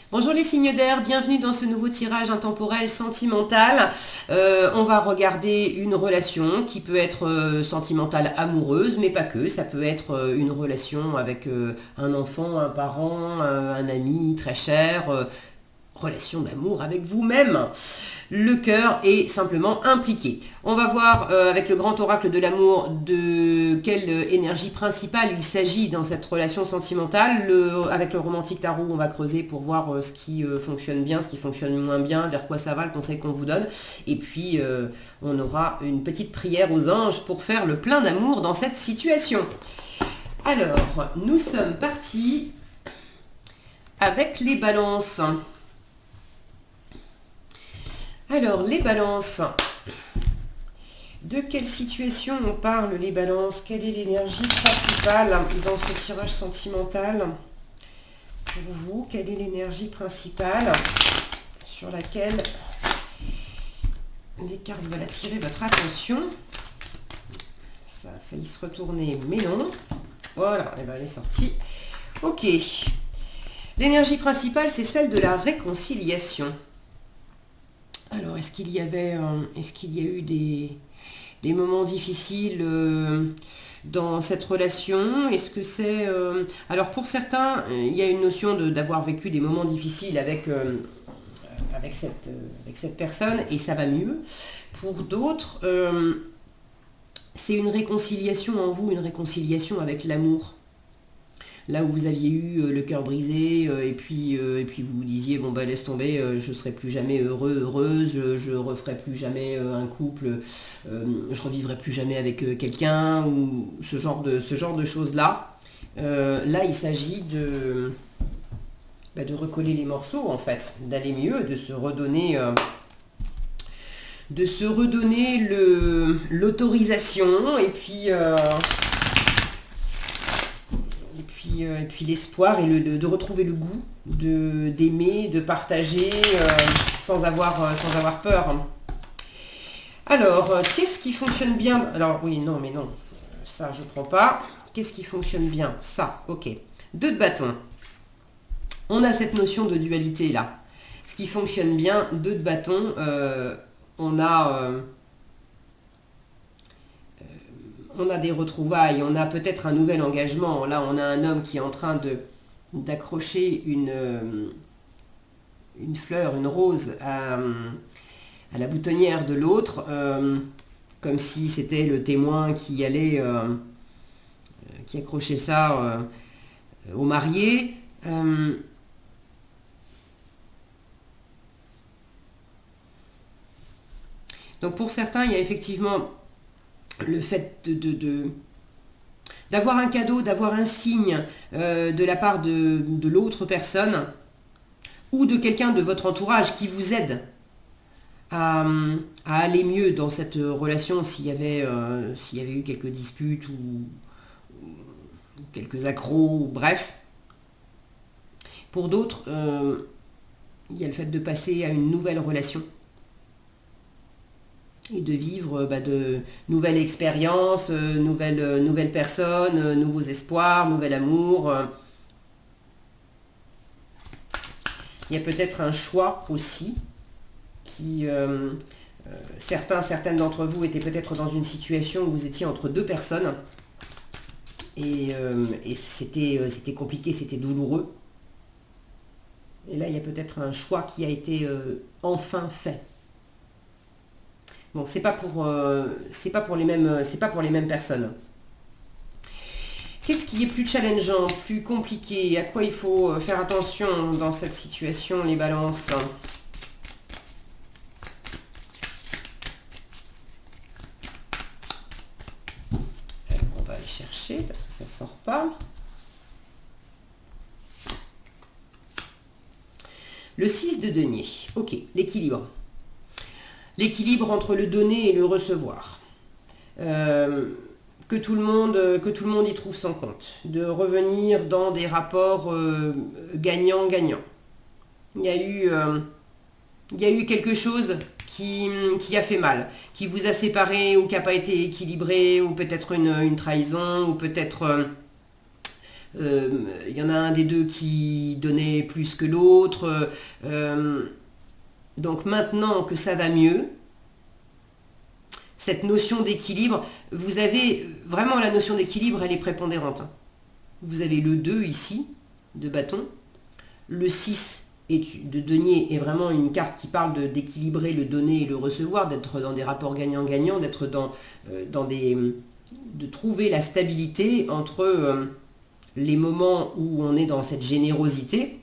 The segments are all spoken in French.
Bonjour les signes d'air, bienvenue dans ce nouveau tirage intemporel sentimental. On va regarder une relation qui peut être sentimentale amoureuse, mais pas que. Ça peut être une relation avec un enfant, un parent, un ami très cher, relation d'amour avec vous-même. Le cœur est simplement impliqué. On va voir avec le grand oracle de l'amour de quelle énergie principale il s'agit dans cette relation sentimentale. Avec le romantique tarot, on va creuser pour voir ce qui fonctionne bien, ce qui fonctionne moins bien, vers quoi ça va, le conseil qu'on vous donne. Et puis, on aura une petite prière aux anges pour faire le plein d'amour dans cette situation. Alors, nous sommes partis avec les balances. Alors, les balances. De quelle situation on parle, les balances? Quelle est l'énergie principale dans ce tirage sentimental pour vous? Quelle est l'énergie principale sur laquelle les cartes veulent attirer votre attention? Ça a failli se retourner, mais non. Voilà, et ben elle est sortie. Ok. L'énergie principale, c'est celle de la réconciliation. Alors, est-ce qu'il y a eu des moments difficiles dans cette relation? Est-ce que c'est... Alors, pour certains, il y a une notion d'avoir vécu des moments difficiles avec cette personne, et ça va mieux. Pour d'autres, c'est une réconciliation en vous, une réconciliation avec l'amour. Là où vous aviez eu le cœur brisé et puis vous vous disiez bon bah laisse tomber, je serai plus jamais heureuse, je referai plus jamais un couple, je revivrai plus jamais avec quelqu'un, ou ce genre de choses là. Là il s'agit de recoller les morceaux en fait, d'aller mieux, de se redonner l'autorisation et puis l'espoir et de retrouver le goût d'aimer, de partager sans avoir peur. Alors, qu'est-ce qui fonctionne bien? Alors, oui, non, mais non, ça, je ne prends pas. Qu'est-ce qui fonctionne bien? Ça, ok. 2 de bâton. On a cette notion de dualité, là. Ce qui fonctionne bien, 2 de bâton, on a des retrouvailles, on a peut-être un nouvel engagement. Là, on a un homme qui est en train d'accrocher une fleur, une rose à la boutonnière de l'autre, comme si c'était le témoin qui accrochait ça au marié. Donc pour certains, il y a effectivement le fait d'avoir un cadeau, d'avoir un signe de la part de l'autre personne ou de quelqu'un de votre entourage qui vous aide à aller mieux dans cette relation s'il y avait eu quelques disputes ou quelques accros, bref. Pour d'autres, il y a le fait de passer à une nouvelle relation et de vivre de nouvelles expériences, nouvelles personnes, nouveaux espoirs, nouvel amour. Il y a peut-être un choix aussi qui... certaines d'entre vous étaient peut-être dans une situation où vous étiez entre 2 personnes et c'était compliqué, c'était douloureux. Et là, il y a peut-être un choix qui a été enfin fait. Bon, c'est pas pour les mêmes personnes. Qu'est-ce qui est plus challengeant, plus compliqué? À quoi il faut faire attention dans cette situation, les balances? Alors, on va aller chercher parce que ça ne sort pas. Le 6 de denier. Ok, l'équilibre. L'équilibre entre le donner et le recevoir. Que tout le monde y trouve son compte. De revenir dans des rapports gagnant-gagnant. Il y a eu quelque chose qui a fait mal, qui vous a séparé ou qui n'a pas été équilibré, ou peut-être une trahison, ou peut-être il y en a un des deux qui donnait plus que l'autre. Donc maintenant que ça va mieux, cette notion d'équilibre, vous avez vraiment la notion d'équilibre, elle est prépondérante. Vous avez le 2 ici, de bâton. Le 6 de denier est vraiment une carte qui parle d'équilibrer le donner et le recevoir, d'être dans des rapports gagnant-gagnant, d'être de trouver la stabilité entre les moments où on est dans cette générosité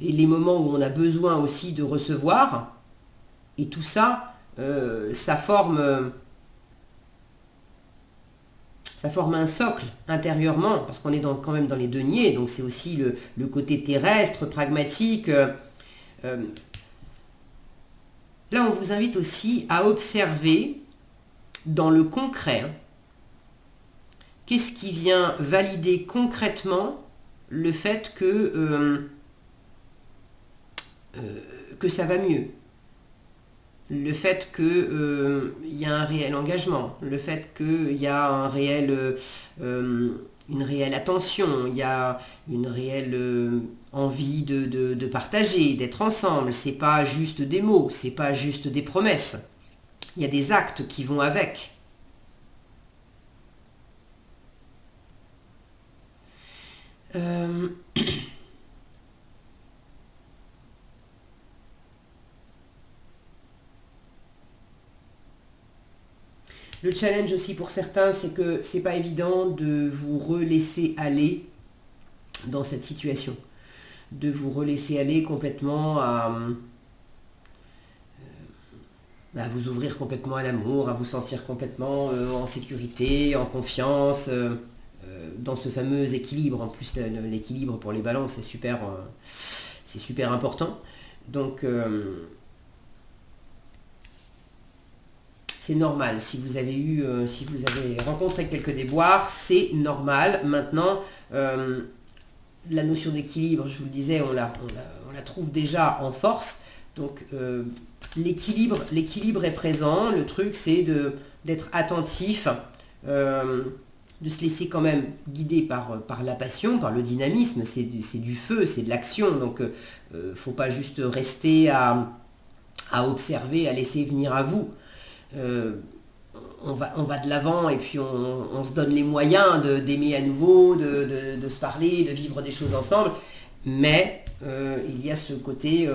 et les moments où on a besoin aussi de recevoir. Et tout ça, ça forme un socle intérieurement, parce qu'on est quand même dans les deniers, donc c'est aussi le côté terrestre, pragmatique. Là, on vous invite aussi à observer dans le concret, hein, qu'est-ce qui vient valider concrètement le fait que ça va mieux. Le fait qu'il y a un réel engagement, le fait qu'il y a une réelle attention, il y a une réelle envie de partager, d'être ensemble. C'est pas juste des mots, c'est pas juste des promesses. Il y a des actes qui vont avec. Le challenge aussi pour certains, c'est que c'est pas évident de vous relaisser aller dans cette situation. De vous relaisser aller complètement à vous ouvrir complètement à l'amour, à vous sentir complètement en sécurité, en confiance, dans ce fameux équilibre. En plus, l'équilibre pour les balances, c'est super important. Donc, c'est normal. Si vous avez rencontré quelques déboires, c'est normal. Maintenant, la notion d'équilibre, je vous le disais, on la trouve déjà en force. Donc, l'équilibre est présent. Le truc, c'est d'être attentif, de se laisser quand même guider par la passion, par le dynamisme. C'est du feu, c'est de l'action. Donc, faut pas juste rester à observer, à laisser venir à vous. On va de l'avant et puis on se donne les moyens d'aimer à nouveau, de se parler, de vivre des choses ensemble. Mais il y a ce côté,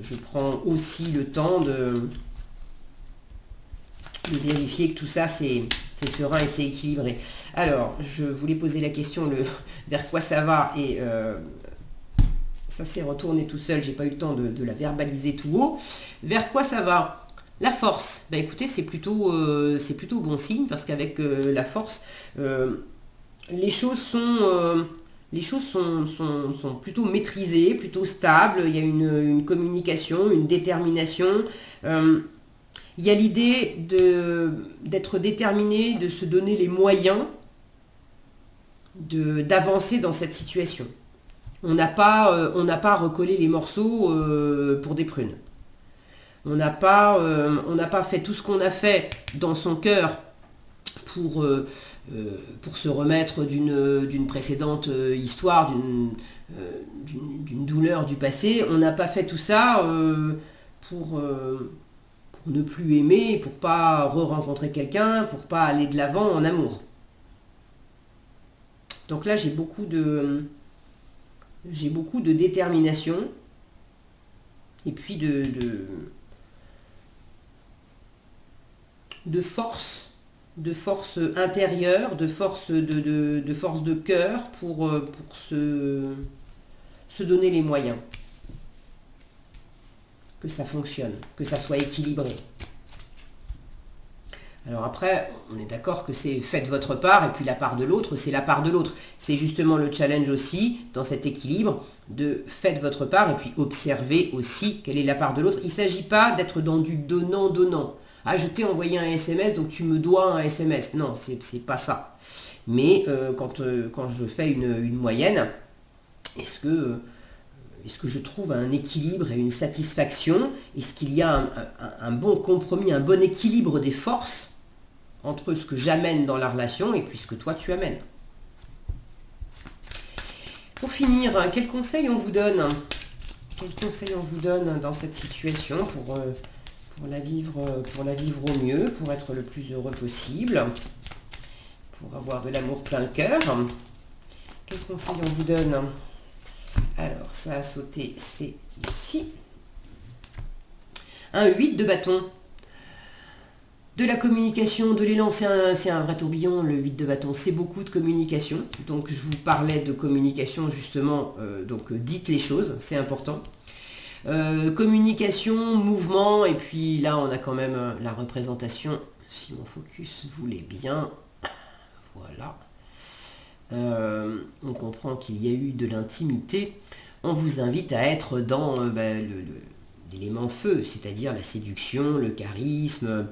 je prends aussi le temps de vérifier que tout ça c'est serein et c'est équilibré. Alors, je voulais poser la question vers quoi ça va, et ça s'est retourné tout seul, j'ai pas eu le temps de la verbaliser tout haut. Vers quoi ça va? La force, écoutez, c'est plutôt bon signe, parce qu'avec la force, les choses sont plutôt maîtrisées, plutôt stables. Il y a une communication, une détermination. Il y a l'idée d'être déterminé, de se donner les moyens d'avancer dans cette situation. On n'a pas recollé les morceaux pour des prunes. On n'a pas fait tout ce qu'on a fait dans son cœur pour se remettre d'une précédente histoire, d'une douleur du passé. On n'a pas fait tout ça pour ne plus aimer, pour pas re-rencontrer quelqu'un, pour pas aller de l'avant en amour. Donc là, j'ai beaucoup de détermination, et puis de force intérieure, de force de cœur pour se donner les moyens. Que ça fonctionne, que ça soit équilibré. Alors après, on est d'accord que c'est faites votre part, et puis la part de l'autre, c'est la part de l'autre. C'est justement le challenge aussi, dans cet équilibre, de faites votre part, et puis observez aussi quelle est la part de l'autre. Il ne s'agit pas d'être dans du donnant-donnant. Ah, je t'ai envoyé un SMS, donc tu me dois un SMS. Non, c'est pas ça. Mais quand je fais une moyenne, est-ce que je trouve un équilibre et une satisfaction? Est-ce qu'il y a un bon compromis, un bon équilibre des forces entre ce que j'amène dans la relation et puis ce que toi tu amènes? finir, quel conseil on vous donne? Quel conseil on vous donne dans cette situation pour la vivre au mieux, pour être le plus heureux possible, pour avoir de l'amour plein le cœur? Quel conseil on vous donne? Alors, ça a sauté, c'est ici. Un 8 de bâton. De la communication, de l'élan, c'est un vrai tourbillon, le 8 de bâton, c'est beaucoup de communication. Donc je vous parlais de communication justement, donc dites les choses, c'est important. Communication, mouvement, et puis là on a quand même la représentation, si mon focus voulait bien, voilà. On comprend qu'il y a eu de l'intimité. On vous invite à être dans l'élément feu, c'est-à-dire la séduction, le charisme,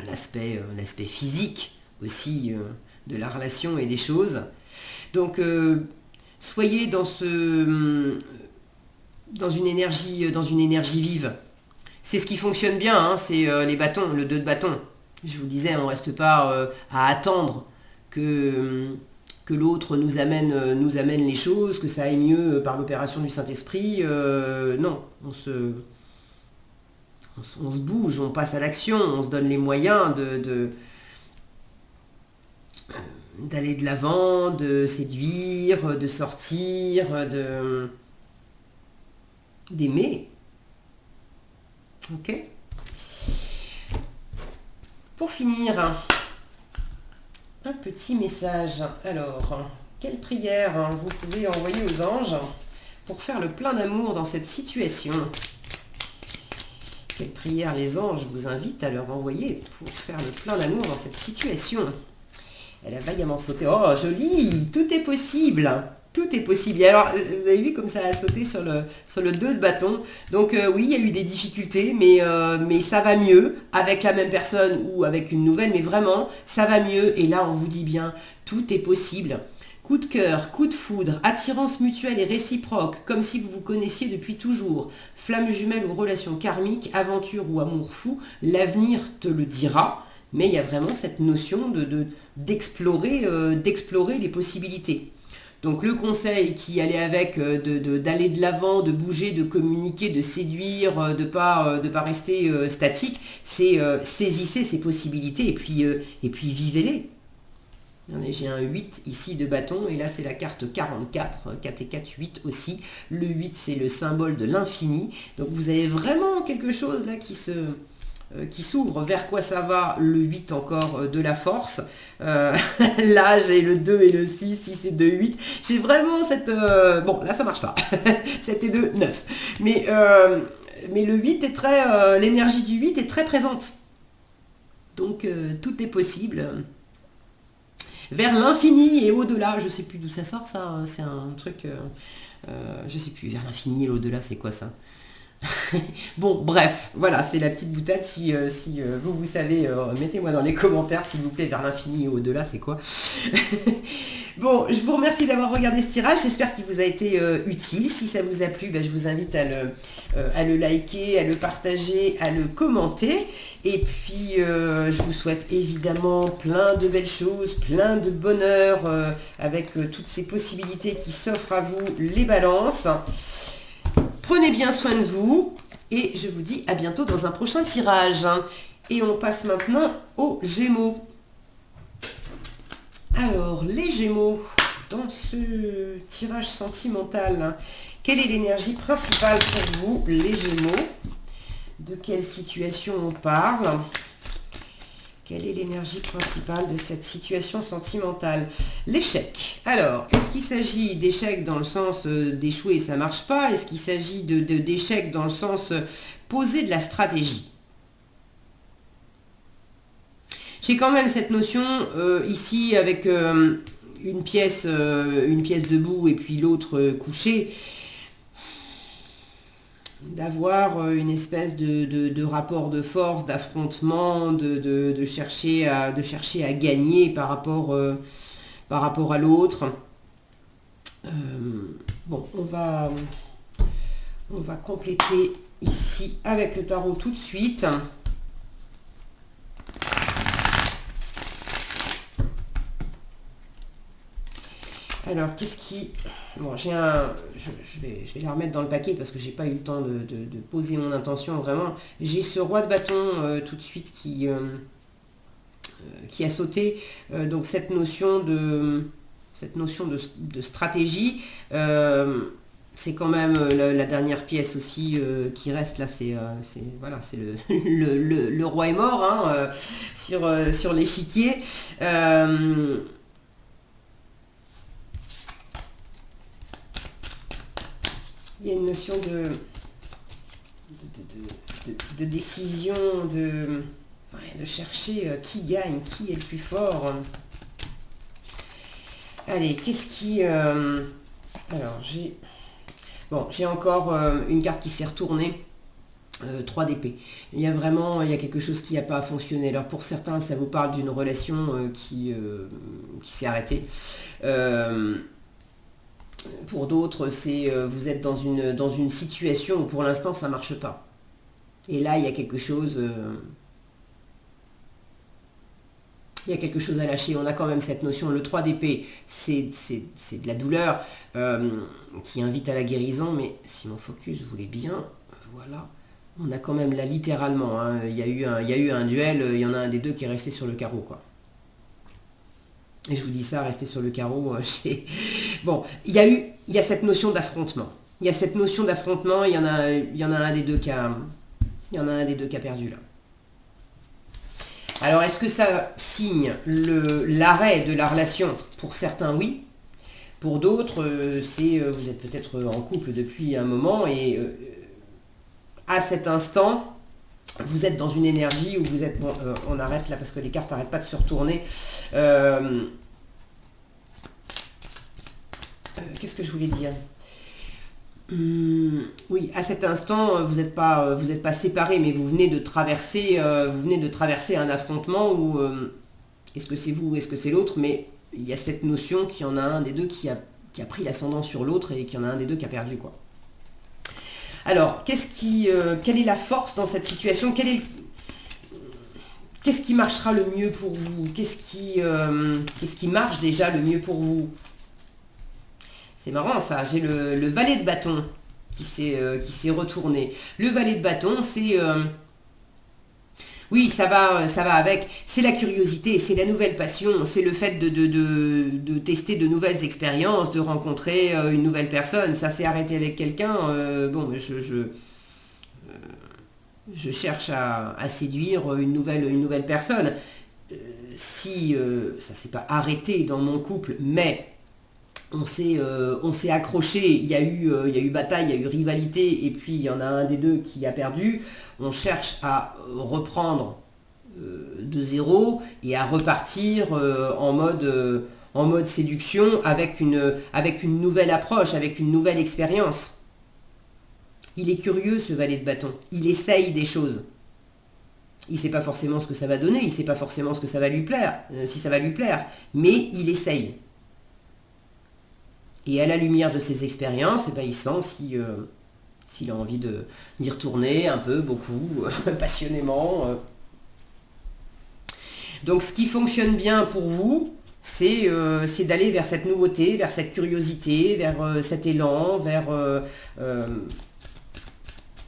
l'aspect physique aussi de la relation et des choses. Donc soyez dans une énergie vive. C'est ce qui fonctionne bien, hein, c'est les bâtons, le 2 de bâton. Je vous disais, on ne reste pas à attendre que l'autre nous amène les choses, que ça aille mieux par l'opération du Saint-Esprit. Non, on se bouge, on passe à l'action, on se donne les moyens d'aller de l'avant, de séduire, de sortir, d'aimer. Ok? Pour finir, un petit message. Alors, quelle prière vous pouvez envoyer aux anges pour faire le plein d'amour dans cette situation? Quelle prière les anges vous invitent à leur envoyer pour faire le plein d'amour dans cette situation? Elle a vaillamment sauté. Oh, joli! Tout est possible! Tout est possible. Et alors, vous avez vu comme ça a sauté sur le 2 de bâton. Donc oui, il y a eu des difficultés, mais ça va mieux avec la même personne ou avec une nouvelle. Mais vraiment, ça va mieux. Et là, on vous dit bien, tout est possible. Coup de cœur, coup de foudre, attirance mutuelle et réciproque, comme si vous vous connaissiez depuis toujours. Flamme jumelle ou relation karmique, aventure ou amour fou, l'avenir te le dira. Mais il y a vraiment cette notion d'explorer les possibilités. Donc le conseil qui allait avec d'aller de l'avant, de bouger, de communiquer, de séduire, de pas rester statique, c'est saisissez ces possibilités et puis vivez-les. J'ai un 8 ici de bâton et là c'est la carte 44, 4 et 4, 8 aussi. Le 8 c'est le symbole de l'infini. Donc vous avez vraiment quelque chose là qui s'ouvre. Vers quoi ça va? Le 8 encore de la force. Là j'ai le 2 et le 6, 6 et 2, 8. J'ai vraiment cette... Bon là ça marche pas. 7 et 2, 9. Mais le 8 est très... l'énergie du 8 est très présente. Donc tout est possible. Vers l'infini et au-delà, je sais plus d'où ça sort ça, c'est un truc, je sais plus, vers l'infini et au-delà, c'est quoi ça? Bon, bref, voilà, c'est la petite boutade, si vous savez, mettez-moi dans les commentaires, s'il vous plaît, vers l'infini et au-delà, c'est quoi? Bon, je vous remercie d'avoir regardé ce tirage, j'espère qu'il vous a été utile. Si ça vous a plu, je vous invite à le liker, à le partager, à le commenter. Et puis, je vous souhaite évidemment plein de belles choses, plein de bonheur, avec toutes ces possibilités qui s'offrent à vous, les balances. Prenez bien soin de vous, et je vous dis à bientôt dans un prochain tirage. Et on passe maintenant aux Gémeaux. Alors, les Gémeaux, dans ce tirage sentimental, quelle est l'énergie principale pour vous, les Gémeaux? De quelle situation on parle? Quelle est l'énergie principale de cette situation sentimentale? L'échec. Alors, est-ce qu'il s'agit d'échec dans le sens d'échouer et ça ne marche pas? Est-ce qu'il s'agit d'échec dans le sens poser de la stratégie? J'ai quand même cette notion ici avec une pièce debout et puis l'autre couchée, d'avoir une espèce de rapport de force, d'affrontement, de chercher à gagner par rapport à l'autre. Bon, on va compléter ici avec le tarot tout de suite. Alors, qu'est-ce qui... Bon, j'ai un... je vais la remettre dans le paquet parce que j'ai pas eu le temps de poser mon intention vraiment. J'ai ce roi de bâton tout de suite qui a sauté. Donc cette notion de stratégie, c'est quand même la dernière pièce aussi qui reste là. Voilà, c'est le roi est mort hein, sur l'échiquier. Il y a une notion de décision, de chercher qui gagne, qui est le plus fort. Allez, qu'est-ce qui... alors, j'ai encore une carte qui s'est retournée. 3 d'épée. Il y a quelque chose qui n'a pas fonctionné. Alors pour certains, ça vous parle d'une relation qui s'est arrêtée. Pour d'autres, vous êtes dans une situation où pour l'instant ça ne marche pas. Et là, il y a quelque chose... il y a quelque chose à lâcher. On a quand même cette notion. Le 3 d'épée, c'est de la douleur qui invite à la guérison. Mais si mon focus voulait bien, voilà. On a quand même là littéralement. Hein, il y a eu un duel. Il y en a un des deux qui est resté sur le carreau, quoi. Et je vous dis ça, rester sur le carreau. Bon, il y a cette notion d'affrontement. Il y a cette notion d'affrontement. Il y en a un des deux qui a perdu là. Alors, est-ce que ça signe l'arrêt de la relation? Pour certains, oui. Pour d'autres, vous êtes peut-être en couple depuis un moment et à cet instant, vous êtes dans une énergie où vous êtes... Bon, on arrête là parce que les cartes n'arrêtent pas de se retourner. Qu'est-ce que je voulais dire? Oui, à cet instant, vous n'êtes pas séparés, mais vous venez de traverser un affrontement où est-ce que c'est vous ou est-ce que c'est l'autre, mais il y a cette notion qu'il y en a un des deux qui a pris l'ascendant sur l'autre et qu'il y en a un des deux qui a perdu, quoi. Alors, quelle est la force dans cette situation? Qu'est-ce qui marchera le mieux pour vous? Qu'est-ce qui marche déjà le mieux pour vous? C'est marrant ça, j'ai le valet de bâton qui s'est retourné. Le valet de bâton, c'est... oui, ça va avec. C'est la curiosité, c'est la nouvelle passion, c'est le fait de tester de nouvelles expériences, de rencontrer une nouvelle personne. Ça s'est arrêté avec quelqu'un. Bon, je cherche à séduire une nouvelle personne. Si ça s'est pas arrêté dans mon couple, mais on s'est accroché, il y a eu bataille, il y a eu rivalité, et puis il y en a un des deux qui a perdu. On cherche à reprendre de zéro et à repartir en mode séduction avec une nouvelle approche, avec une nouvelle expérience. Il est curieux, ce valet de bâton. Il essaye des choses. Il ne sait pas forcément ce que ça va donner, il ne sait pas forcément ce que ça va lui plaire, si ça va lui plaire, mais il essaye. Et à la lumière de ses expériences, eh ben, il sent s'il a envie d'y retourner un peu, beaucoup, passionnément. Donc ce qui fonctionne bien pour vous, c'est d'aller vers cette nouveauté, vers cette curiosité, vers cet élan, vers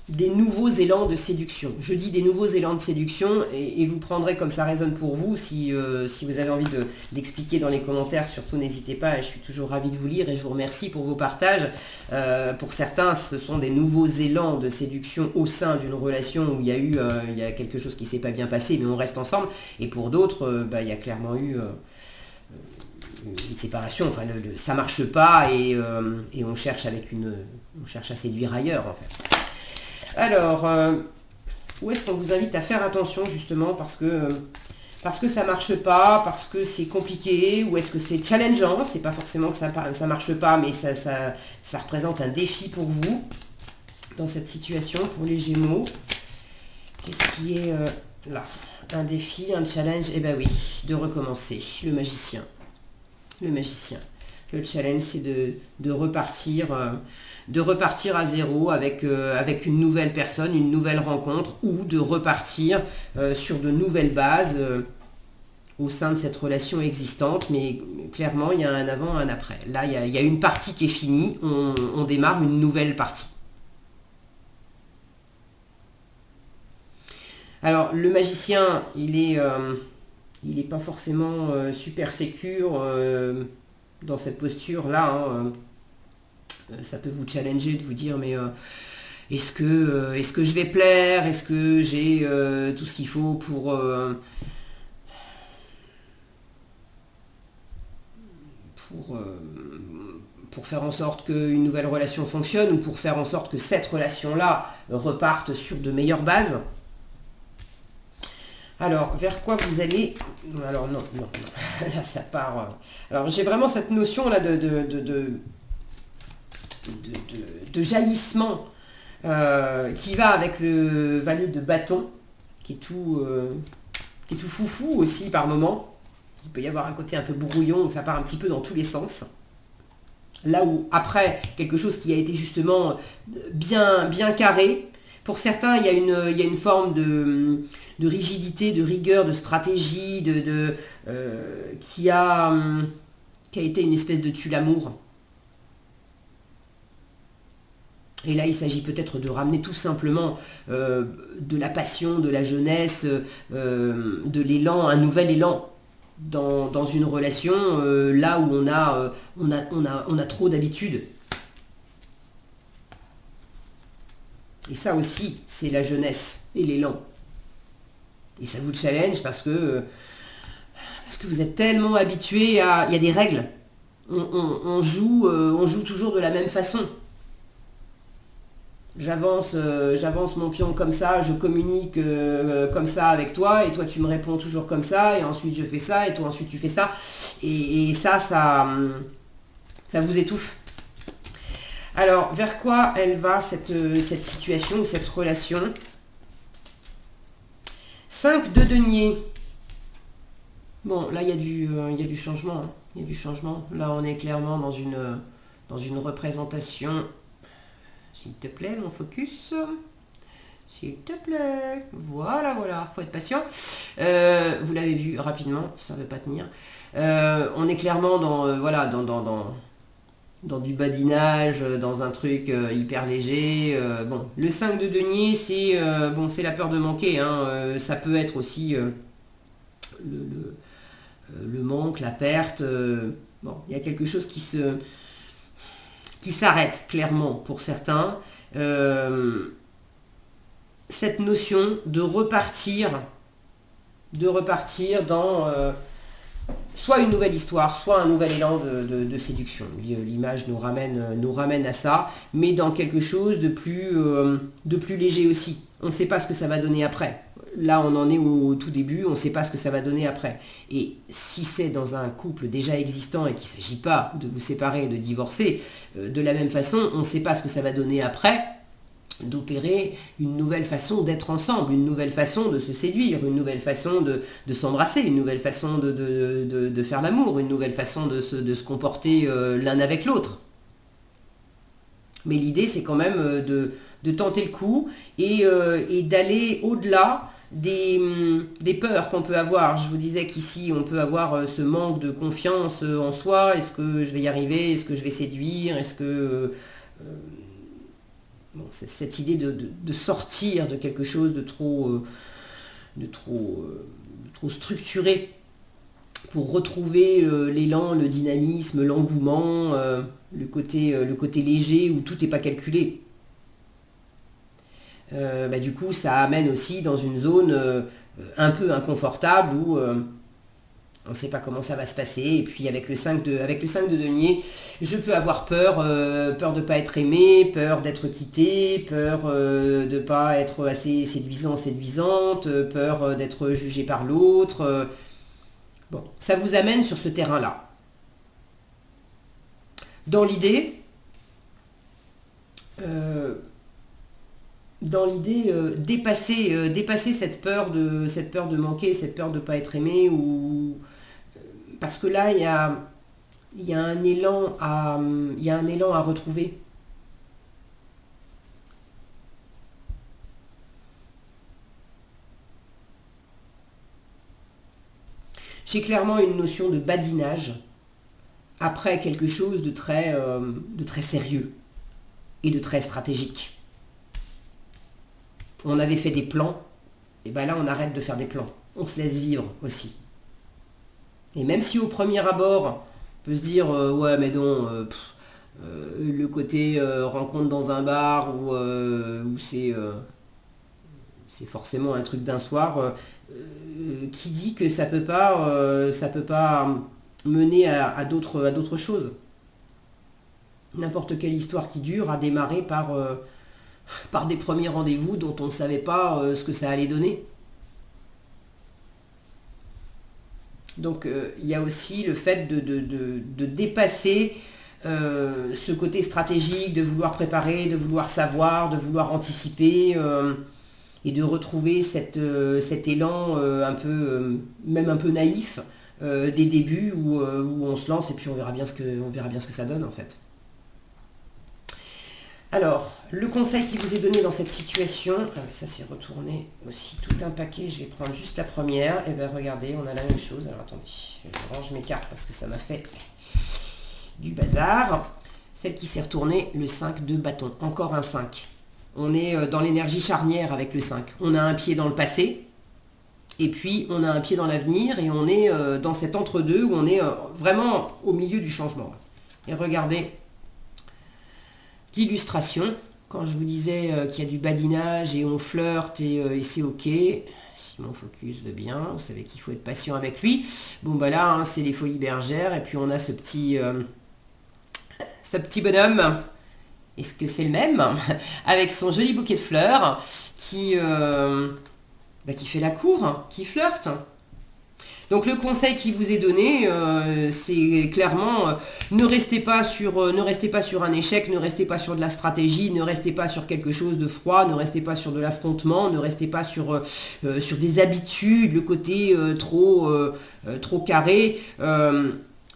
des nouveaux élans de séduction. Je dis des nouveaux élans de séduction et vous prendrez comme ça résonne pour vous. Si vous avez envie d'expliquer dans les commentaires, surtout n'hésitez pas, je suis toujours ravie de vous lire et je vous remercie pour vos partages. Pour certains, ce sont des nouveaux élans de séduction au sein d'une relation où il y a quelque chose qui ne s'est pas bien passé, mais on reste ensemble. Et pour d'autres, il y a clairement eu... une séparation, enfin ça marche pas et on cherche à séduire ailleurs en fait. Alors, où est-ce qu'on vous invite à faire attention justement parce que ça marche pas, parce que c'est compliqué, ou est-ce que c'est challengeant? C'est pas forcément que ça marche pas, mais ça représente un défi pour vous dans cette situation, pour les Gémeaux. Qu'est-ce qui est là? Un défi, un challenge? Eh ben oui, de recommencer. Le magicien. Le challenge, c'est de repartir à zéro avec une nouvelle personne, une nouvelle rencontre, ou de repartir sur de nouvelles bases au sein de cette relation existante, mais clairement, il y a un avant, un après. Là, il y a une partie qui est finie, on démarre une nouvelle partie. Alors, le magicien, il est pas forcément super sécure dans cette posture-là. Hein. Ça peut vous challenger de vous dire, mais est-ce que je vais plaire? Est-ce que j'ai tout ce qu'il faut pour, euh, pour faire en sorte qu'une nouvelle relation fonctionne ou pour faire en sorte que cette relation-là reparte sur de meilleures bases? Alors, vers quoi vous allez? Alors, non, non, non. Là, ça part. Alors, j'ai vraiment cette notion là de jaillissement qui va avec le valet de bâton, qui est tout foufou aussi par moment. Il peut y avoir un côté un peu brouillon, où ça part un petit peu dans tous les sens. Là où, après, quelque chose qui a été justement bien carré, pour certains, il y a une forme de rigidité, de rigueur, de stratégie, qui a été une espèce de tue-l'amour. Et là, il s'agit peut-être de ramener tout simplement de la passion, de la jeunesse, de l'élan, un nouvel élan dans une relation, là où on a trop d'habitude. Et ça aussi, c'est la jeunesse et l'élan. Et ça vous challenge parce que vous êtes tellement habitué à... Il y a des règles. On joue toujours de la même façon. J'avance mon pion comme ça, je communique comme ça avec toi, et toi tu me réponds toujours comme ça, et ensuite je fais ça, et toi ensuite tu fais ça. Et ça vous étouffe. Alors, vers quoi elle va cette situation ou cette relation? 5 de denier. Bon, là, il y a du changement. Hein. Il y a du changement. Là, on est clairement dans une représentation. S'il te plaît, mon focus. S'il te plaît. Voilà, voilà. Faut être patient. Vous l'avez vu rapidement. Ça ne veut pas tenir. On est clairement dans du badinage, dans un truc hyper léger. Bon, le 5 de denier, c'est la peur de manquer. Hein. Ça peut être aussi le manque, la perte. Bon, il y a quelque chose qui s'arrête clairement pour certains. Cette notion de repartir dans soit une nouvelle histoire, soit un nouvel élan de séduction. L'image nous ramène à ça, mais dans quelque chose de plus léger aussi. On ne sait pas ce que ça va donner après. Là, on en est au tout début, on ne sait pas ce que ça va donner après. Et si c'est dans un couple déjà existant et qu'il ne s'agit pas de vous séparer, de divorcer, de la même façon, on ne sait pas ce que ça va donner après, d'opérer une nouvelle façon d'être ensemble, une nouvelle façon de se séduire, une nouvelle façon de s'embrasser, une nouvelle façon de faire l'amour, une nouvelle façon de se comporter l'un avec l'autre. Mais l'idée, c'est quand même de tenter le coup et d'aller au-delà des peurs qu'on peut avoir. Je vous disais qu'ici, on peut avoir ce manque de confiance en soi. Est-ce que je vais y arriver? Est-ce que je vais séduire? Est-ce que... Bon, c'est cette idée de sortir de quelque chose de trop structuré pour retrouver l'élan, le dynamisme, l'engouement, le côté léger où tout n'est pas calculé. Du coup, ça amène aussi dans une zone un peu inconfortable où on ne sait pas comment ça va se passer. Et puis avec le 5 de denier, je peux avoir peur, peur de ne pas être aimé, peur d'être quitté, peur de ne pas être assez séduisante, peur d'être jugé par l'autre. Bon, ça vous amène sur ce terrain-là. Dans l'idée, dépasser cette peur de manquer, cette peur de ne pas être aimé, ou parce que là, il y a un élan à retrouver. J'ai clairement une notion de badinage après quelque chose de très sérieux et de très stratégique. On avait fait des plans, et bien là on arrête de faire des plans. On se laisse vivre aussi. Et même si au premier abord, on peut se dire ouais mais non, le côté rencontre dans un bar où c'est forcément un truc d'un soir, qui dit que ça peut pas mener à d'autres choses. N'importe quelle histoire qui dure a démarré par des premiers rendez-vous dont on ne savait pas ce que ça allait donner. Donc il y a aussi le fait de dépasser ce côté stratégique, de vouloir préparer, de vouloir savoir, de vouloir anticiper, et de retrouver cet élan même un peu naïf des débuts où on se lance et puis on verra bien ce que ça donne en fait. Alors, le conseil qui vous est donné dans cette situation, ça c'est retourné aussi tout un paquet, je vais prendre juste la première, et bien regardez, on a la même chose. Alors attendez, je range mes cartes parce que ça m'a fait du bazar. Celle qui s'est retournée, le 5 de bâton, encore un 5. On est dans l'énergie charnière avec le 5. On a un pied dans le passé, et puis on a un pied dans l'avenir, et on est dans cet entre-deux où on est vraiment au milieu du changement. Et regardez l'illustration, quand je vous disais qu'il y a du badinage et on flirte et c'est ok, si mon focus veut bien, vous savez qu'il faut être patient avec lui. Bon bah là, hein, c'est les folies bergères, et puis on a ce petit bonhomme, est-ce que c'est le même, avec son joli bouquet de fleurs, qui fait la cour, hein, qui flirte. Donc le conseil qui vous est donné, c'est clairement ne restez pas sur un échec, ne restez pas sur de la stratégie, ne restez pas sur quelque chose de froid, ne restez pas sur de l'affrontement, ne restez pas sur des habitudes, le côté trop carré.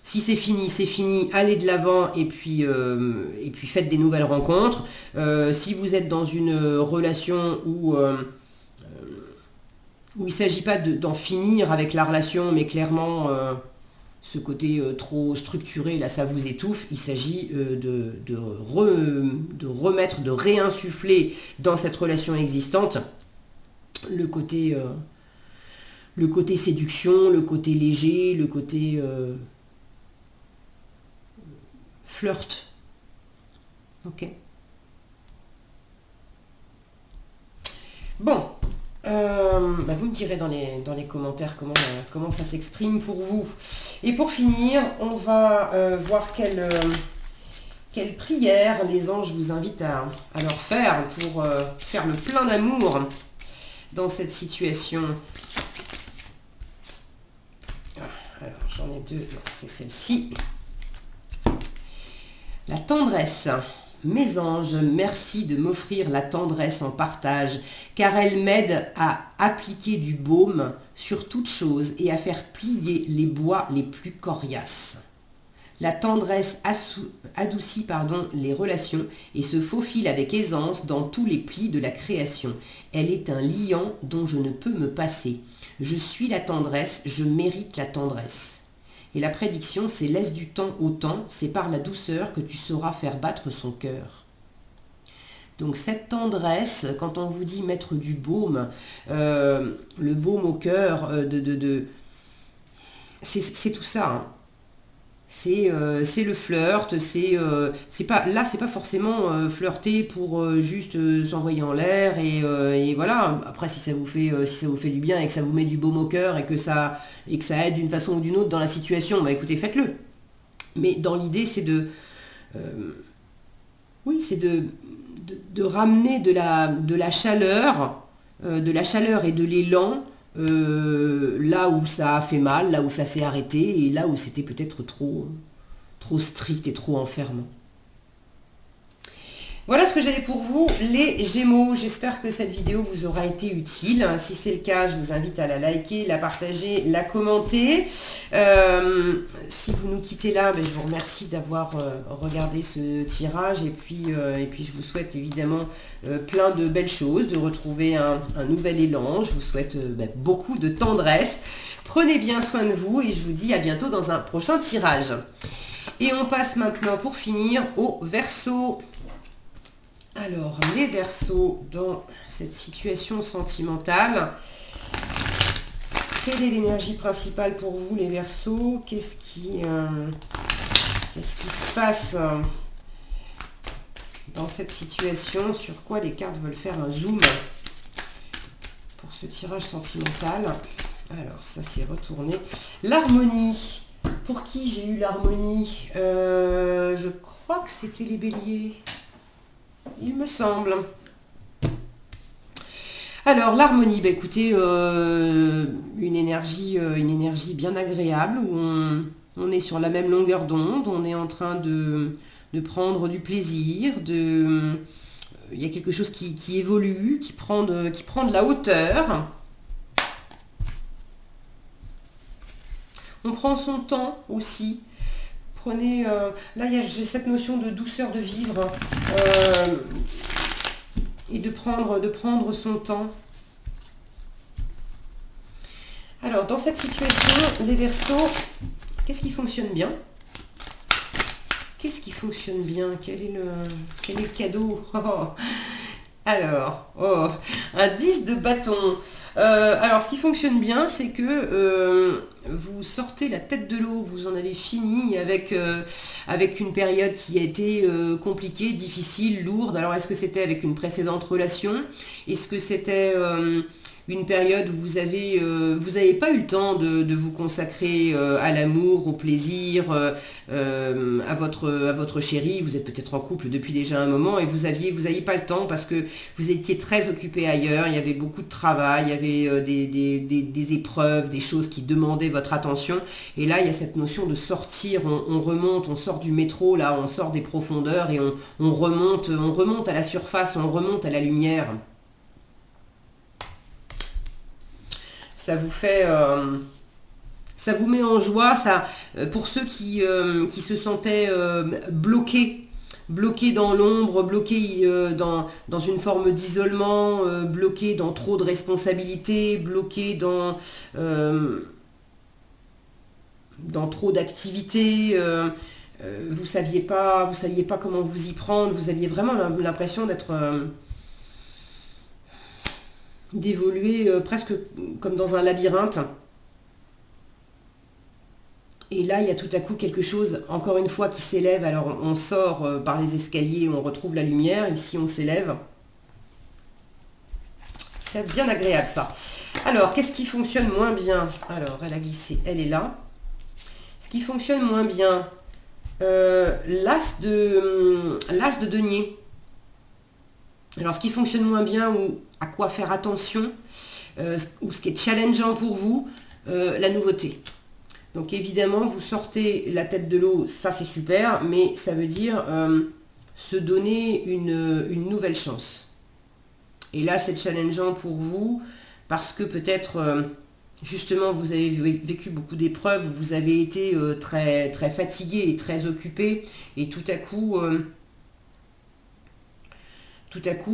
Si c'est fini, allez de l'avant et puis faites des nouvelles rencontres. Si vous êtes dans une relation où il ne s'agit pas d'en finir avec la relation, mais clairement, ce côté trop structuré, là, ça vous étouffe. Il s'agit de remettre, de réinsuffler dans cette relation existante le côté séduction, le côté léger, le côté flirt. Ok. Bon. Vous me direz dans les commentaires comment ça s'exprime pour vous. Et pour finir, on va voir quelle prière les anges vous invitent à leur faire pour faire le plein d'amour dans cette situation. Alors, j'en ai deux, c'est celle-ci. La tendresse. Mes anges, merci de m'offrir la tendresse en partage, car elle m'aide à appliquer du baume sur toute chose et à faire plier les bois les plus coriaces. La tendresse adoucit les relations et se faufile avec aisance dans tous les plis de la création. Elle est un liant dont je ne peux me passer. Je suis la tendresse, je mérite la tendresse. Et la prédiction, c'est laisse du temps au temps, c'est par la douceur que tu sauras faire battre son cœur. Donc cette tendresse, quand on vous dit mettre du baume, le baume au cœur, c'est tout ça. Hein. C'est le flirt, c'est pas forcément flirter pour juste s'envoyer en l'air et voilà. Après si ça vous fait du bien et que ça vous met du baume au cœur et que ça aide d'une façon ou d'une autre dans la situation, bah écoutez, faites-le. Mais dans l'idée c'est de ramener de la chaleur et de l'élan. Là où ça a fait mal, là où ça s'est arrêté et là où c'était peut-être trop strict et trop enfermant. Voilà ce que j'avais pour vous, les Gémeaux. J'espère que cette vidéo vous aura été utile. Si c'est le cas, je vous invite à la liker, la partager, la commenter. Si vous nous quittez là, je vous remercie d'avoir regardé ce tirage. Et puis je vous souhaite évidemment plein de belles choses, de retrouver un nouvel élan. Je vous souhaite beaucoup de tendresse. Prenez bien soin de vous et je vous dis à bientôt dans un prochain tirage. Et on passe maintenant pour finir au Verseau. Alors, les Verseaux dans cette situation sentimentale. Quelle est l'énergie principale pour vous, les Verseaux? Qu'est-ce qui se passe dans cette situation? Sur quoi les cartes veulent faire un zoom pour ce tirage sentimental? Alors, ça s'est retourné. L'harmonie. Pour qui j'ai eu l'harmonie? Je crois que c'était les Béliers. Il me semble. Alors, l'harmonie, écoutez, une énergie bien agréable, où on est sur la même longueur d'onde, on est en train de prendre du plaisir, il y a quelque chose qui évolue, qui prend de la hauteur. On prend son temps aussi. Prenez, là j'ai cette notion de douceur de vivre et de prendre son temps. Alors dans cette situation, les Verseaux, qu'est-ce qui fonctionne bien? Qu'est-ce qui fonctionne bien? Quel est le cadeau? Alors, un 10 de bâton. Alors, ce qui fonctionne bien, c'est que vous sortez la tête de l'eau, vous en avez fini avec une période qui a été compliquée, difficile, lourde. Alors, est-ce que c'était avec une précédente relation? Est-ce que c'était une période où vous n'avez pas eu le temps de vous consacrer à l'amour, au plaisir, à votre chérie? Vous êtes peut-être en couple depuis déjà un moment et vous aviez pas le temps parce que vous étiez très occupé ailleurs, il y avait beaucoup de travail, il y avait des épreuves, des choses qui demandaient votre attention. Et là, il y a cette notion de sortir, on remonte, on sort du métro, là, on sort des profondeurs et on remonte à la surface, on remonte à la lumière. Ça vous fait, ça vous met en joie, ça, pour ceux qui se sentaient bloqués dans l'ombre, bloqués dans une forme d'isolement, bloqués dans trop de responsabilités, bloqués dans trop d'activités. Vous saviez pas comment vous y prendre, vous aviez vraiment l'impression d'évoluer presque comme dans un labyrinthe. Et là, il y a tout à coup quelque chose, encore une fois, qui s'élève. Alors, on sort par les escaliers, on retrouve la lumière. Ici, on s'élève. C'est bien agréable, ça. Alors, qu'est-ce qui fonctionne moins bien? Alors, elle a glissé, elle est là. Ce qui fonctionne moins bien, l'as de denier. Alors, ce qui fonctionne moins bien, ou à quoi faire attention, ou ce qui est challengeant pour vous, la nouveauté. Donc évidemment, vous sortez la tête de l'eau, ça c'est super, mais ça veut dire se donner une nouvelle chance. Et là, c'est challengeant pour vous, parce que peut-être, justement, vous avez vécu beaucoup d'épreuves, vous avez été très, très fatigué et très occupé, et tout à coup,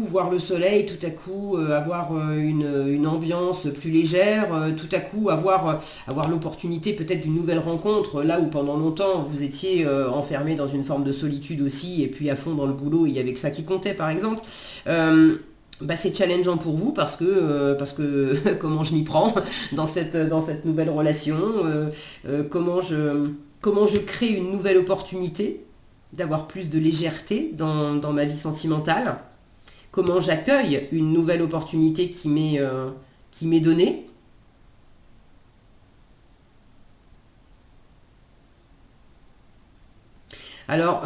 voir le soleil, tout à coup avoir une ambiance plus légère, tout à coup avoir l'opportunité peut-être d'une nouvelle rencontre, là où pendant longtemps vous étiez enfermé dans une forme de solitude aussi, et puis à fond dans le boulot, il n'y avait que ça qui comptait par exemple. C'est challengeant pour vous parce que comment je m'y prends dans cette nouvelle relation, comment je crée une nouvelle opportunité d'avoir plus de légèreté dans ma vie sentimentale. Comment j'accueille une nouvelle opportunité qui m'est donnée. Alors,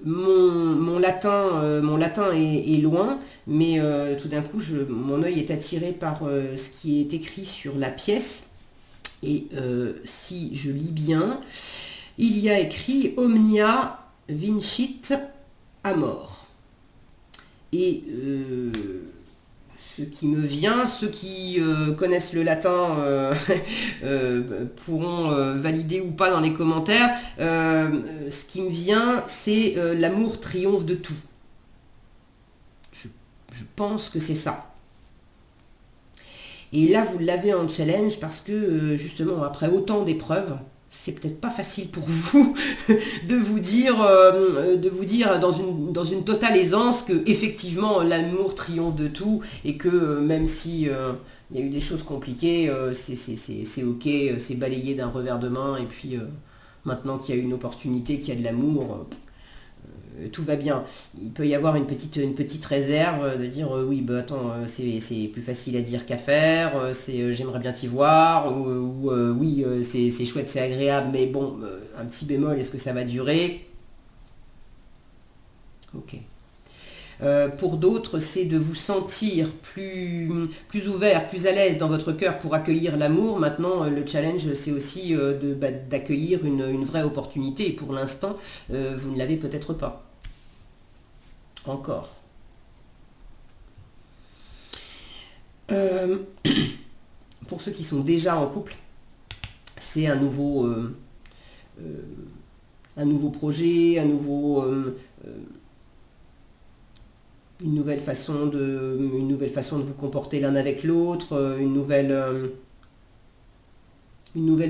mon latin est loin, mais tout d'un coup, mon œil est attiré par ce qui est écrit sur la pièce. Et si je lis bien, il y a écrit « Omnia vincit amor ». Et ce qui me vient, ceux qui connaissent le latin pourront valider ou pas dans les commentaires. Ce qui me vient, c'est l'amour triomphe de tout. Je pense que c'est ça. Et là, vous l'avez en challenge parce que, justement, après autant d'épreuves, c'est peut-être pas facile pour vous de vous dire dans une totale aisance que effectivement l'amour triomphe de tout et que même si il y a eu des choses compliquées, c'est ok, c'est balayé d'un revers de main et puis maintenant qu'il y a une opportunité, qu'il y a de l'amour, tout va bien. Il peut y avoir une petite réserve de dire oui, bah attends, c'est plus facile à dire qu'à faire, j'aimerais bien t'y voir, ou oui, c'est chouette, c'est agréable, mais bon, un petit bémol, est-ce que ça va durer? Ok. Pour d'autres, c'est de vous sentir plus ouvert, plus à l'aise dans votre cœur pour accueillir l'amour. Maintenant, le challenge, c'est aussi d'accueillir une vraie opportunité. Et pour l'instant, vous ne l'avez peut-être pas. Encore. Pour ceux qui sont déjà en couple, c'est un nouveau projet, une nouvelle façon de vous comporter l'un avec l'autre, une nouvelle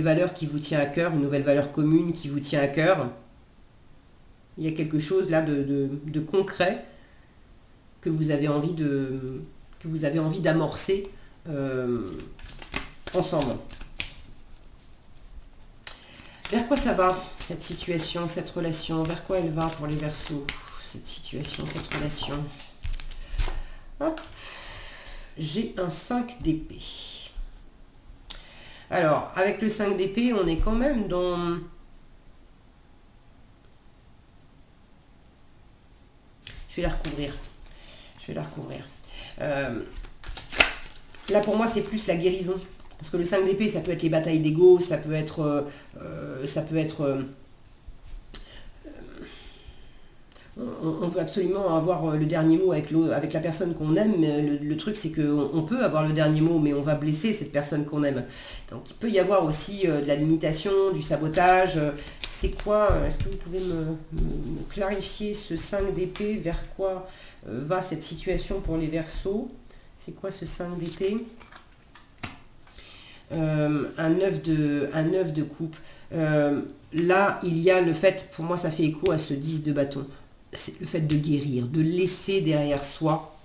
valeur qui vous tient à cœur, une nouvelle valeur commune qui vous tient à cœur. Il y a quelque chose là de concret que vous avez envie d'amorcer ensemble. Vers quoi ça va, cette situation, cette relation? Vers quoi elle va pour les Verseaux? Cette situation, cette relation. Hop. J'ai un 5 d'épée. Alors, avec le 5 d'épée, on est quand même dans... Je vais la recouvrir. Là, pour moi, c'est plus la guérison. Parce que le 5 d'épée, ça peut être les batailles d'ego, ça peut être... on veut absolument avoir le dernier mot avec la personne qu'on aime, mais le truc c'est qu'on peut avoir le dernier mot, mais on va blesser cette personne qu'on aime. Donc il peut y avoir aussi de la limitation, du sabotage. C'est quoi? Est-ce que vous pouvez me clarifier ce 5 d'épée? Vers quoi va cette situation pour les Verseaux? C'est quoi ce 5 d'épée? Un 9 de coupe. Là, il y a le fait, pour moi ça fait écho à ce 10 de bâton. C'est le fait de guérir, de laisser derrière soi,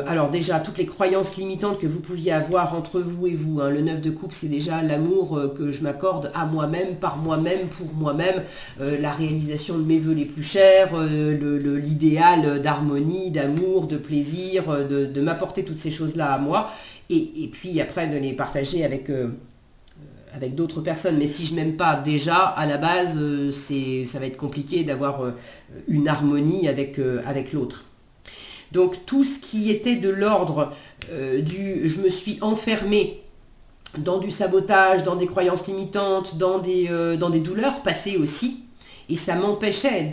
alors déjà toutes les croyances limitantes que vous pouviez avoir entre vous et vous. Le 9 de coupe, c'est déjà l'amour que je m'accorde à moi-même, par moi-même, pour moi-même, la réalisation de mes vœux les plus chers, l'idéal d'harmonie, d'amour, de plaisir, de m'apporter toutes ces choses-là à moi, et puis après de les partager avec d'autres personnes. Mais si je m'aime pas déjà, à la base, ça va être compliqué d'avoir une harmonie avec l'autre. Donc tout ce qui était de l'ordre je me suis enfermée dans du sabotage, dans des croyances limitantes, dans des douleurs passées aussi, et ça m'empêchait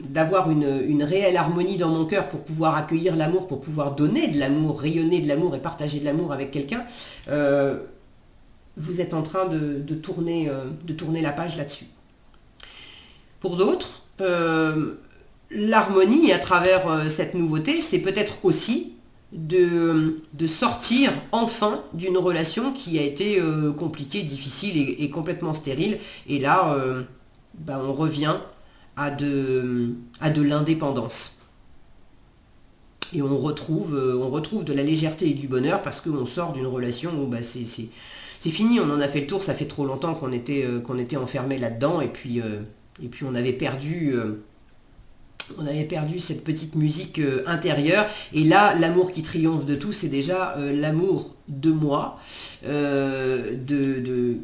d'avoir une réelle harmonie dans mon cœur pour pouvoir accueillir l'amour, pour pouvoir donner de l'amour, rayonner de l'amour et partager de l'amour avec quelqu'un. Vous êtes en train de tourner la page là-dessus. Pour d'autres, l'harmonie à travers cette nouveauté, c'est peut-être aussi de sortir enfin d'une relation qui a été compliquée, difficile et complètement stérile. Et là, on revient à de l'indépendance. Et on retrouve de la légèreté et du bonheur parce qu'on sort d'une relation où c'est fini, on en a fait le tour, ça fait trop longtemps qu'on était enfermé là-dedans, et puis on avait perdu cette petite musique intérieure. Et là, l'amour qui triomphe de tout, c'est déjà l'amour de moi, de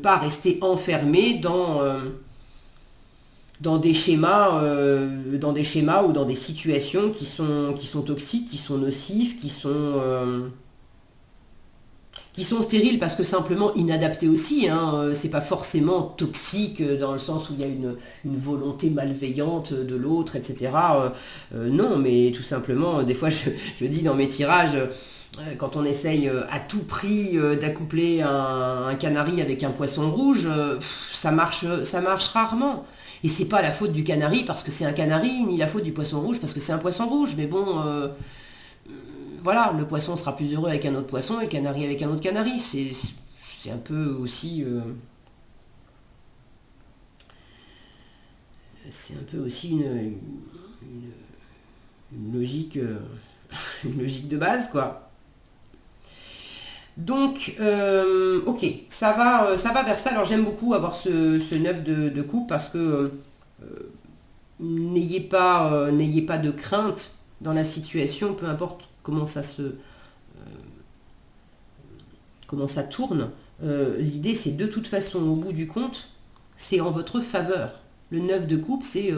pas rester enfermé dans des schémas ou dans des situations qui sont toxiques, qui sont nocifs, qui sont qui sont stériles parce que simplement inadaptés aussi, hein. C'est pas forcément toxique dans le sens où il y a une volonté malveillante de l'autre, etc. Non, mais tout simplement, des fois je dis dans mes tirages, quand on essaye à tout prix d'accoupler un canari avec un poisson rouge, ça marche rarement. Et c'est pas la faute du canari parce que c'est un canari, ni la faute du poisson rouge parce que c'est un poisson rouge. Mais bon, voilà, le poisson sera plus heureux avec un autre poisson et le canari avec un autre canari. C'est un peu aussi... c'est un peu aussi une logique, une logique de base, quoi. Donc, ok, ça va vers ça. Alors j'aime beaucoup avoir ce 9 de coupe parce que n'ayez pas de crainte dans la situation, peu importe comment ça tourne. L'idée, c'est de toute façon, au bout du compte, c'est en votre faveur. Le 9 de coupe, c'est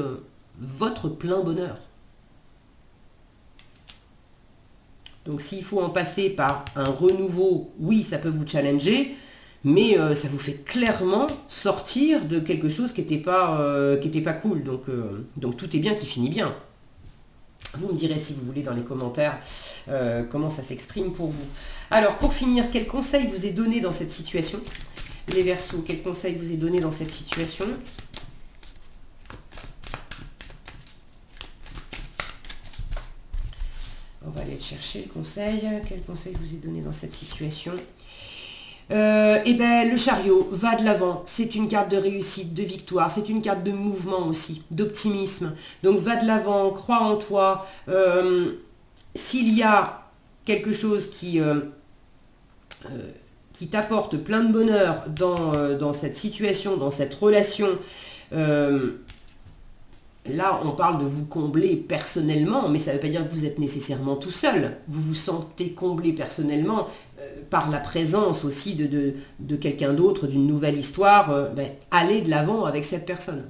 votre plein bonheur. Donc s'il faut en passer par un renouveau, oui, ça peut vous challenger, mais ça vous fait clairement sortir de quelque chose qui n'était pas cool. Donc tout est bien qui finit bien. Vous me direz si vous voulez dans les commentaires comment ça s'exprime pour vous. Alors pour finir, quel conseil vous est donné dans cette situation? Les Verseaux, quel conseil vous est donné dans cette situation? On va aller chercher le conseil. Quel conseil vous est donné dans cette situation? Eh bien, le chariot va de l'avant. C'est une carte de réussite, de victoire. C'est une carte de mouvement aussi, d'optimisme. Donc, va de l'avant, crois en toi. S'il y a quelque chose qui t'apporte plein de bonheur dans cette situation, dans cette relation, là, on parle de vous combler personnellement, mais ça ne veut pas dire que vous êtes nécessairement tout seul. Vous vous sentez comblé personnellement par la présence aussi de quelqu'un d'autre, d'une nouvelle histoire. Allez de l'avant avec cette personne.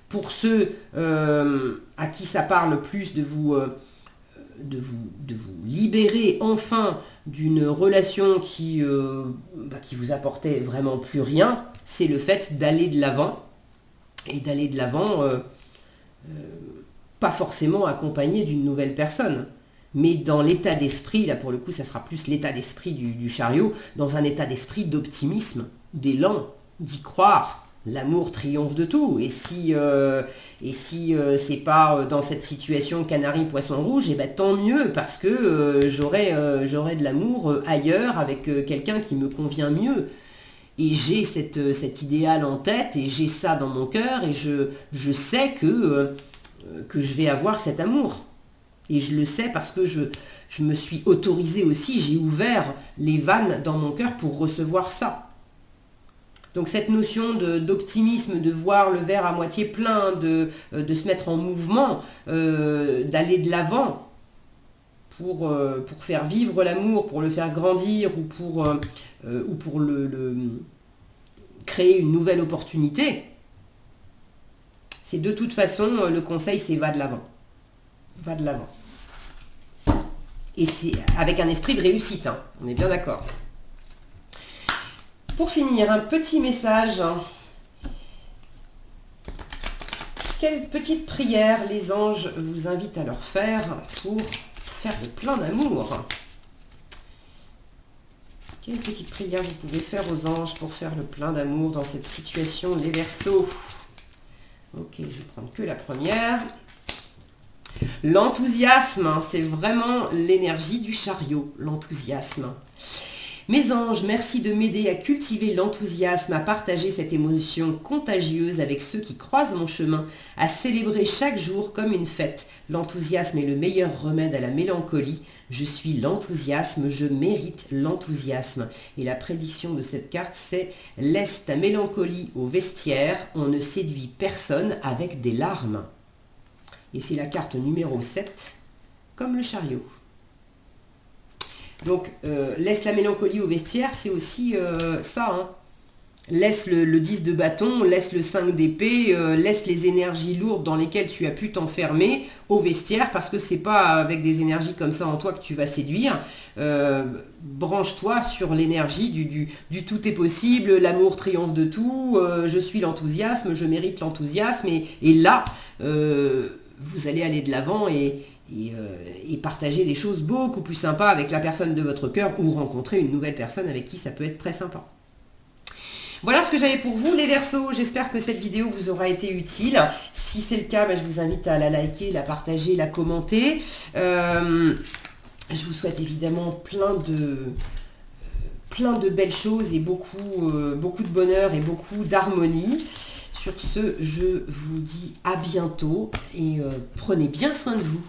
Pour ceux à qui ça parle plus de vous libérer enfin d'une relation qui vous apportait vraiment plus rien, c'est le fait d'aller de l'avant. Et d'aller de l'avant, pas forcément accompagné d'une nouvelle personne, mais dans l'état d'esprit, là pour le coup ça sera plus l'état d'esprit du chariot, dans un état d'esprit d'optimisme, d'élan, d'y croire. L'amour triomphe de tout, et si c'est pas dans cette situation canari poisson rouge, et tant mieux, parce que j'aurai de l'amour ailleurs avec quelqu'un qui me convient mieux. Et j'ai cet idéal en tête, et j'ai ça dans mon cœur, et je sais que je vais avoir cet amour. Et je le sais parce que je me suis autorisée aussi, j'ai ouvert les vannes dans mon cœur pour recevoir ça. Donc cette notion d'optimisme, de voir le verre à moitié plein, de se mettre en mouvement, d'aller de l'avant pour faire vivre l'amour, pour le faire grandir ou pour créer une nouvelle opportunité, c'est de toute façon, le conseil c'est va de l'avant. Va de l'avant. Et c'est avec un esprit de réussite, hein, on est bien d'accord. Pour finir, un petit message. Quelle petite prière les anges vous invitent à leur faire pour faire le plein d'amour? Quelle petite prière vous pouvez faire aux anges pour faire le plein d'amour dans cette situation, les Verseaux? Ok, je vais prendre que la première. L'enthousiasme, hein, c'est vraiment l'énergie du chariot, l'enthousiasme. Mes anges, merci de m'aider à cultiver l'enthousiasme, à partager cette émotion contagieuse avec ceux qui croisent mon chemin, à célébrer chaque jour comme une fête. L'enthousiasme est le meilleur remède à la mélancolie. Je suis l'enthousiasme, je mérite l'enthousiasme. Et la prédiction de cette carte, c'est « Laisse ta mélancolie au vestiaire, on ne séduit personne avec des larmes ». Et c'est la carte numéro 7, comme le chariot. Donc, laisse la mélancolie au vestiaire, c'est aussi ça. Hein. Laisse le 10 de bâton, laisse le 5 d'épée, laisse les énergies lourdes dans lesquelles tu as pu t'enfermer au vestiaire, parce que c'est pas avec des énergies comme ça en toi que tu vas séduire. Branche-toi sur l'énergie du tout est possible, l'amour triomphe de tout, je suis l'enthousiasme, je mérite l'enthousiasme, et là, vous allez aller de l'avant et partager des choses beaucoup plus sympas avec la personne de votre cœur, ou rencontrer une nouvelle personne avec qui ça peut être très sympa. Voilà ce que j'avais pour vous les Verseaux, j'espère que cette vidéo vous aura été utile. Si c'est le cas, je vous invite à la liker, la partager, la commenter. Je vous souhaite évidemment plein de belles choses et beaucoup de bonheur et beaucoup d'harmonie. Sur ce, je vous dis à bientôt et prenez bien soin de vous.